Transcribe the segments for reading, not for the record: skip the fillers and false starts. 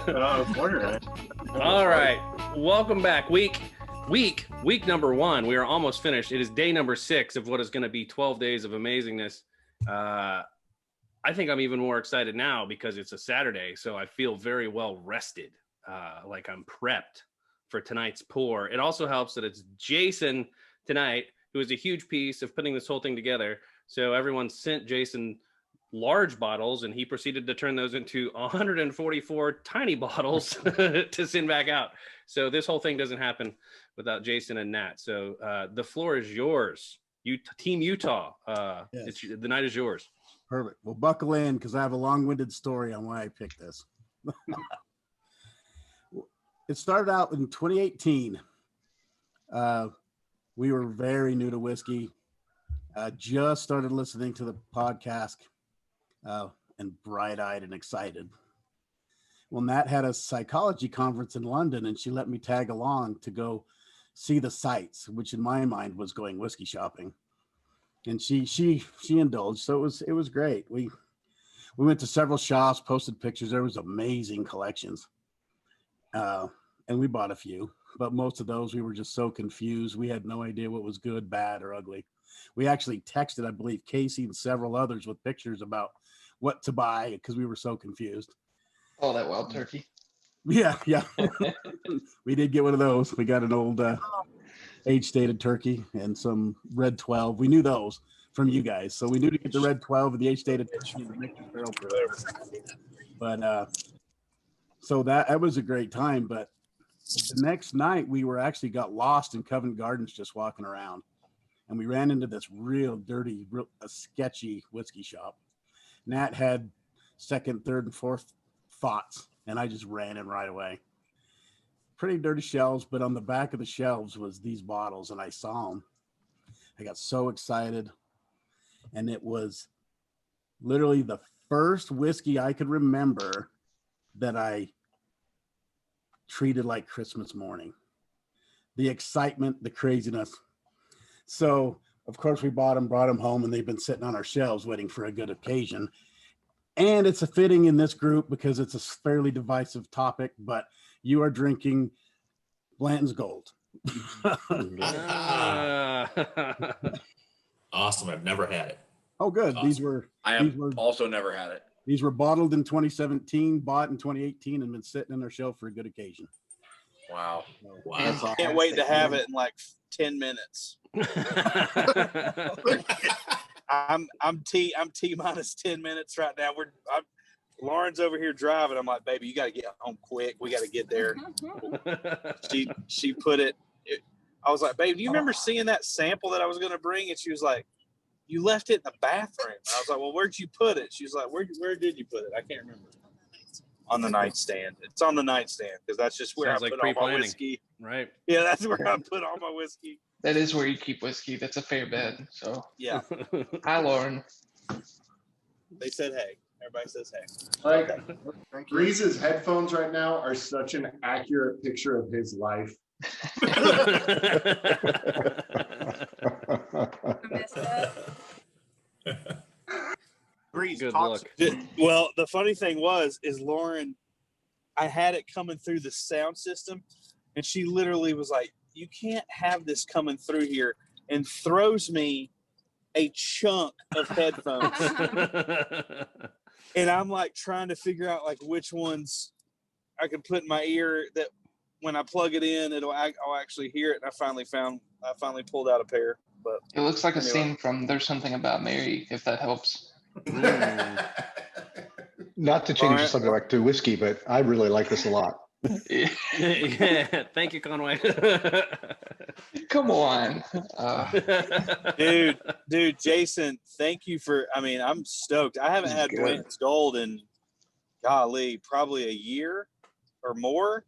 All right, welcome back. Week number 1. We are almost finished. It is day number 6 of what is going to be 12 days of amazingness. I think I'm even more excited now because it's a Saturday, so I feel very well rested, like I'm prepped for tonight's pour. It also helps that it's Jason tonight, who is a huge piece of putting this whole thing together. So everyone sent Jason large bottles, and he proceeded to turn those into 144 tiny bottles to send back out. So this whole thing doesn't happen without Jason and Nat. So the floor is yours. Team Utah. Yes. The night is yours. Perfect. Well, buckle in because I have a long-winded story on why I picked this. It started out in 2018. We were very new to whiskey. Just started listening to the podcast and bright-eyed and excited. Well, Nat had a psychology conference in London, and she let me tag along to go see the sights, which in my mind was going whiskey shopping. And she indulged, so it was great. We went to several shops, posted pictures. There was amazing collections, and we bought a few. But most of those, we were just so confused. We had no idea what was good, bad, or ugly. We actually texted, I believe, Casey and several others with pictures about what to buy because we were so confused. Oh, that wild turkey. Yeah. We did get one of those. We got an old age-stated turkey and some red 12. We knew those from you guys. So we knew to get the red 12 and the age-stated turkey and the mixed barrel proof. But so that was a great time. But the next night we got lost in Covent Gardens just walking around. And we ran into this real dirty, sketchy whiskey shop. Nat had second, third, and fourth thoughts, and I just ran in right away. Pretty dirty shelves, but on the back of the shelves was these bottles, and I saw them. I got so excited, and it was literally the first whiskey I could remember that I treated like Christmas morning. The excitement, the craziness. So, of course, we brought them home, and they've been sitting on our shelves waiting for a good occasion. And it's a fitting in this group because it's a fairly divisive topic, but you are drinking Blanton's Gold. Awesome. I've never had it. Oh, good. Awesome. I have also never had it. These were bottled in 2017, bought in 2018, and been sitting on our shelf for a good occasion. Wow. I can't wait to have it in like 10 minutes. I'm T minus 10 minutes right now. Lauren's over here driving. I'm like, baby, you got to get home quick. We got to get there. She put it. I was like, babe, do you remember seeing that sample that I was going to bring? And she was like, you left it in the bathroom. And I was like, well, where'd you put it? She was like, where did you put it? I can't remember. On the nightstand. It's on the nightstand because that's just where I put all my whiskey. Right. Yeah, that's where I put all my whiskey. That is where you keep whiskey. That's a fair bet. So yeah. Hi, Lauren. They said hey. Everybody says hey. Like Breeze's headphones right now are such an accurate picture of his life. Breeze, good look. Well, the funny thing is Lauren, I had it coming through the sound system, and she literally was like, you can't have this coming through here, and throws me a chunk of headphones. And I'm like trying to figure out like which ones I can put in my ear that when I plug it in, I'll actually hear it. And I finally pulled out a pair. But it looks like a scene from There's Something About Mary, if that helps. Not to change the subject to whiskey, but I really like this a lot. Yeah. Thank you, Conway. Come on. Dude, Jason, thank you I'm stoked. I haven't had Blanton's Gold in, golly, probably a year or more.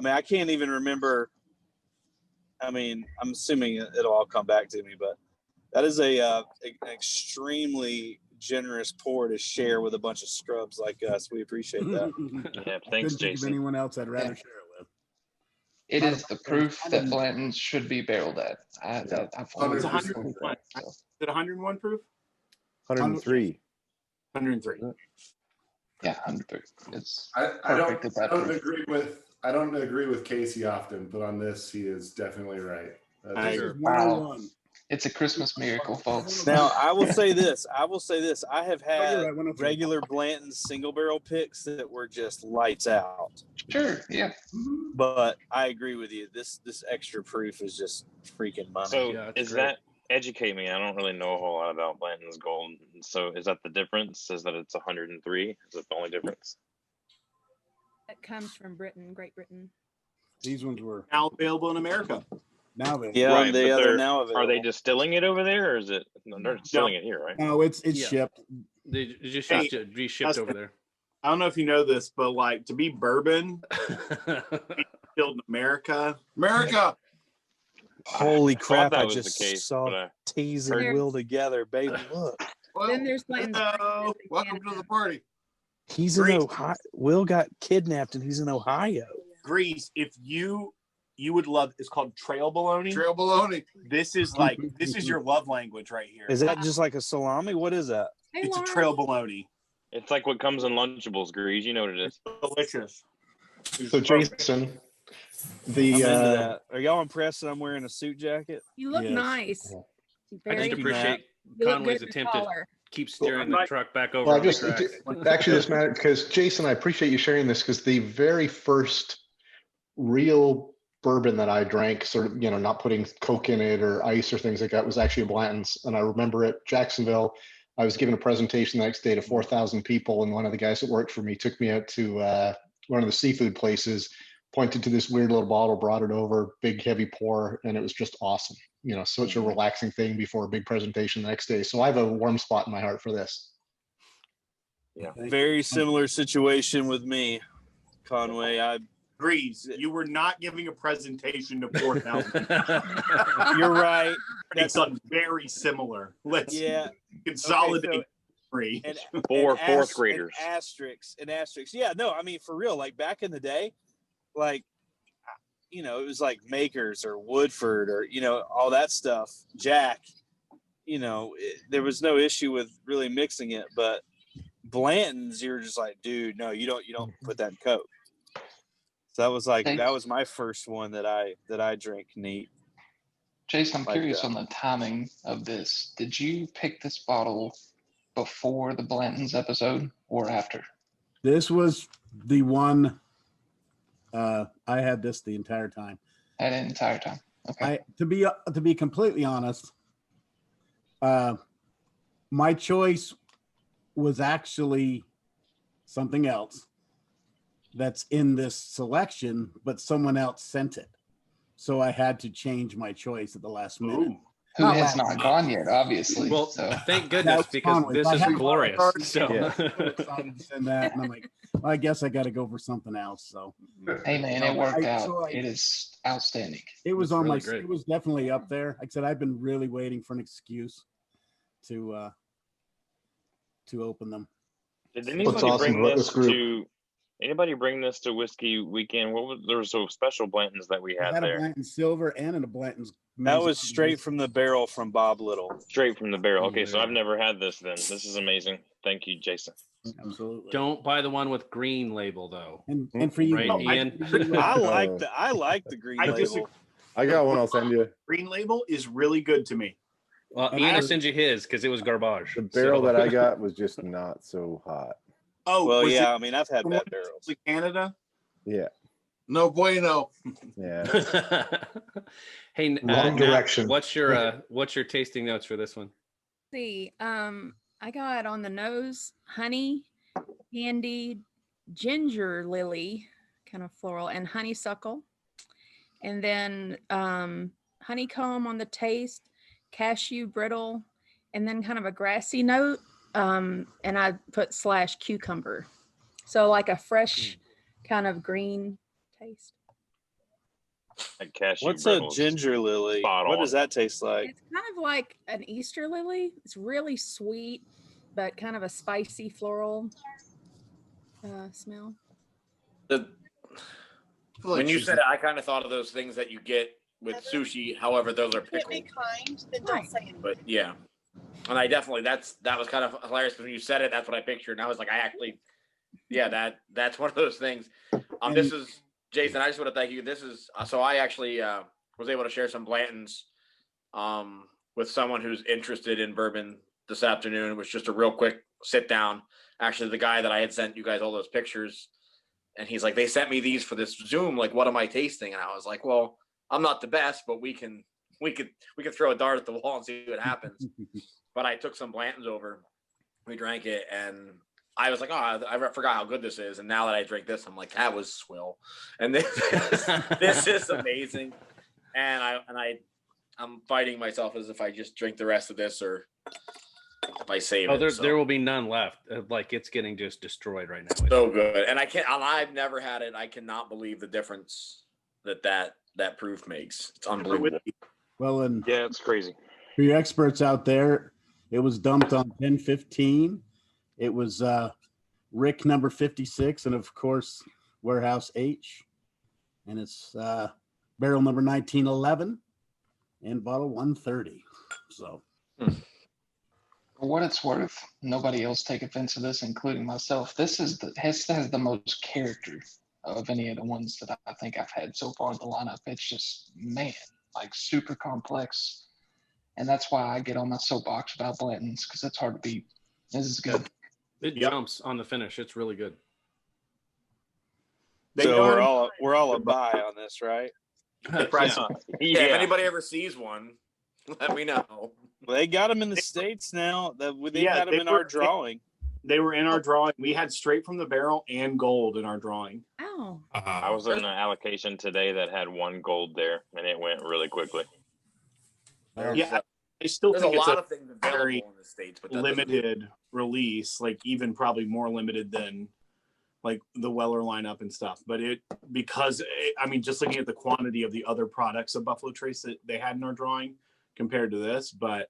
I can't even remember. I'm assuming it'll all come back to me, but that is an extremely generous pour to share with a bunch of scrubs like us. We appreciate that. Yeah, thanks, Jason. Anyone else I'd rather share it with. It is the proof that Blanton should be barreled at. It's 101. Is it 101 proof? 103. 103. Yeah, 100%. It's I perfect at that proof. I don't agree with Casey often, but on this he is definitely right. I This is agree. 101. It's a Christmas miracle, folks. Now I will say this. I have Oh, had you're right, 103. regular Blanton single barrel picks that were just lights out. Sure, yeah. But I agree with you. This extra proof is just freaking money. So Yeah, it's is great. that educate me? I don't really know a whole lot about Blanton's Gold. So is that the difference? Is that it's 103? Is that the only difference? That comes from Britain, Great Britain. These ones were Now available in America. now they. Yeah, Right, they're but now available. Are they distilling it over there, or is it? They're distilling it here, right? No, it's Yeah. shipped. They just Hey, used to be shipped over there. I don't know if you know this, but like to be bourbon built in America. Holy I thought crap! that I was just the case, saw but I Tease and heard- Will together, baby. Look, Then there's Blanton's. Hello. Breakfast in Welcome to Canada. the party. he's in Greece. Ohio. Will got kidnapped and he's in Ohio. Greece, if you would love, it's called trail bologna. Trail baloney. This is your love language right here. Is that just like a salami? What is that? Hey, It's a Lauren. trail bologna. it's like what comes in Lunchables, Grease. You know what it is. Delicious. So Jason, the I'm into that. Are y'all impressed that I'm wearing a suit jacket? You look Yes. nice. I Very just you, Matt. appreciate you look Conway's good in attempt to collar. keep steering the Well, truck back over well, I on the just cracks. actually this matter because Jason, I appreciate you sharing this because the very first real bourbon that I drank, sort of, not putting Coke in it or ice or things like that, was actually a Blanton's, and I remember at Jacksonville, I was giving a presentation the next day to 4,000 people, and one of the guys that worked for me took me out to one of the seafood places, pointed to this weird little bottle, brought it over, big heavy pour, and it was just awesome. Such a relaxing thing before a big presentation the next day. So I have a warm spot in my heart for this. Very similar situation with me, Conway. Grease, you were not giving a presentation to 4,000. You're right. It's very similar. Let's Yeah. consolidate. Okay, three. And Fourth graders. And asterisks. Yeah, no, I mean for real. Like back in the day, like it was like Makers or Woodford or all that stuff. Jack. There was no issue with really mixing it, but Blanton's, you're just like, dude, no, you don't put that in Coke. So that was my first one that I drank neat. Jason, I'm Like curious that. on the timing of this. Did you pick this bottle before the Blanton's episode or after? This was the one. I had this the entire time. Had it the entire time. Okay. To be completely honest, my choice was actually something else that's in this selection, but someone else sent it, so I had to change my choice at the last minute. Ooh. Who Not has last not gone yet, obviously. Well, So thank goodness, That's because Conway's. this I is had glorious. So I'm so excited to send that, and I'm like, well, I guess I got to go for something else. So hey man, it worked out. so It is outstanding. it was That's on really my. great. It was definitely up there. Like I said, I've been really waiting for an excuse to open them. Did What's anybody awesome bring about this this group? to? Anybody bring this to Whiskey Weekend? There was so special Blantons that we I had had a there, Blanton Silver and a Blanton's. That was straight from the barrel from Bob Little. straight from the barrel. Okay, so Yeah. I've never had this. Then this is amazing. Thank you, Jason. Absolutely. don't buy the one with green label though. And for you, Right, guys, Ian? I like the green I label. disagree. I got one. I'll send you. Green label is really good to me. Well, And Ian I- will send you his because it was garbage. The barrel So- that I got was just not so hot. Oh, Well, was yeah, it I mean, I've had bad barrels. Canada? Yeah, No bueno. yeah. Hey, Wrong Nat, direction. what's your tasting notes for this one? See, I got on the nose honey, candy, ginger lily, kind of floral, and honeysuckle, and then honeycomb on the taste, cashew brittle, and then kind of a grassy note. And I put / cucumber, so like a fresh kind of green taste. Like cashew What's a brittles. ginger lily? Spot What on. does that taste like? It's kind of like an Easter lily. It's really sweet, but kind of a spicy floral smell. When you said it, I kind of thought of those things that you get with sushi. However, those are Can't be pickled. kind, then don't say anything. But yeah, and I definitely that was kind of hilarious because when you said it, that's what I pictured, and I was like, I actually Yeah, that's one of those things. This is Jason. I just want to thank you. This is so I actually was able to share some Blantons with someone who's interested in bourbon this afternoon. It was just a real quick sit down. Actually, the guy that I had sent you guys all those pictures, and he's like, they sent me these for this Zoom. Like, what am I tasting? And I was like, well, I'm not the best, but we could throw a dart at the wall and see what happens. But I took some Blantons over. We drank it, and I was like, oh, I forgot how good this is. And now that I drink this, I'm like, that was swill. And this is amazing. And I'm fighting myself as if I just drink the rest of this or if I save it. There will be none left. Like, it's getting just destroyed right now. So good. And I've never had it. I cannot believe the difference that proof makes. It's unbelievable. Well, and Yeah, it's crazy. for you experts out there, it was dumped on 1015. It was Rick number 56, and of course, Warehouse H. And it's barrel number 1911 and bottle 130. So, For what it's worth, nobody else take offense to this, including myself. This has the most character of any of the ones that I think I've had so far in the lineup. It's just, man, like super complex. And that's why I get on my soapbox about Blanton's, because it's hard to beat. This is good. It jumps on the finish. It's really good. So we're all a buy on this, right? Yeah. If anybody ever sees one, let me know. Well, they got them in the States now. They had them in our drawing. They were in our drawing. We had straight from the barrel and gold in our drawing. Oh. I was in an allocation today that had one gold there, and it went really quickly. Yeah, I still There's think a it's lot a of things available very in the States, but that limited release, like even probably more limited than like the Weller lineup and stuff. But just looking at the quantity of the other products of Buffalo Trace that they had in our drawing compared to this, but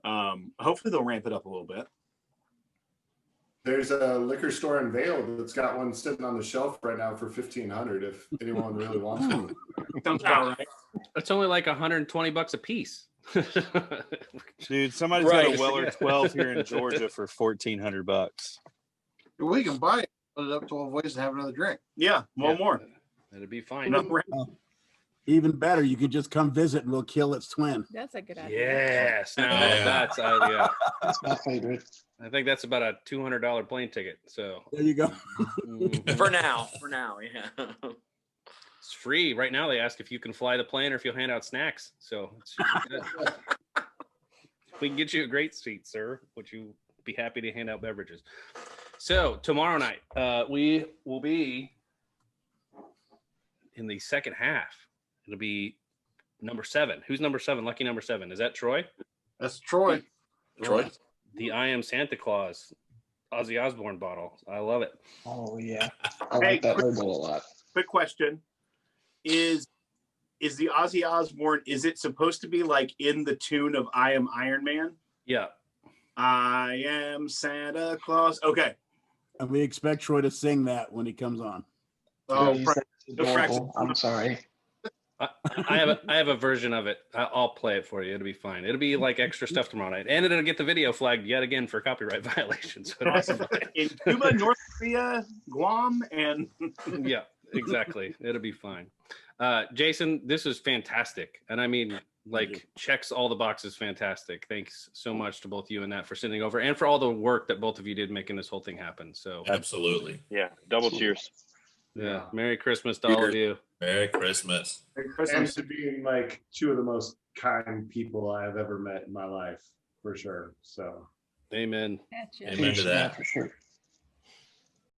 hopefully they'll ramp it up a little bit. There's a liquor store in Vail that's got one sitting on the shelf right now for $1,500 if anyone really wants one. Sounds about right. It's only like $120 a piece. Dude, somebody's got a Weller 12 here in Georgia for $1,400. We can buy it, put it up 12 ways to have another drink. Yeah, one more. That'd be fine. even better, you could just come visit and we'll kill its twin. That's a good idea. Yes, now that's yeah. That's my favorite. I think that's about a $200 plane ticket. So there you go. For now, yeah. It's free right now. They ask if you can fly the plane or if you'll hand out snacks. So it's good. We can get you a great seat, sir. Would you be happy to hand out beverages? So tomorrow night, we will be in the second half. It'll be number 7. Who's number 7? Lucky number 7. Is that Troy? That's Troy. Troy. The I Am Santa Claus Ozzy Osbourne bottle. I love it. Oh yeah, I like that logo a lot. Quick question: Is the Ozzy Osbourne? Is it supposed to be like in the tune of "I Am Iron Man"? Yeah. I am Santa Claus. Okay. And we expect Troy to sing that when he comes on. Oh, I'm sorry. I have a version of it. I'll play it for you. It'll be fine. It'll be like extra stuff tomorrow night, and it'll get the video flagged yet again for copyright violations. In Cuba, North Korea, Guam, and yeah, exactly. It'll be fine. Jason, this is fantastic, and I mean, like, checks all the boxes. Fantastic. Thanks so much to both you and Nat for sending over, and for all the work that both of you did making this whole thing happen. So absolutely, yeah. Double cheers. Yeah. Merry Christmas to all of you. Merry Christmas. Merry Christmas. And to being like 2 of the most kind people I have ever met in my life, for sure. So, amen. Amen to that. For sure.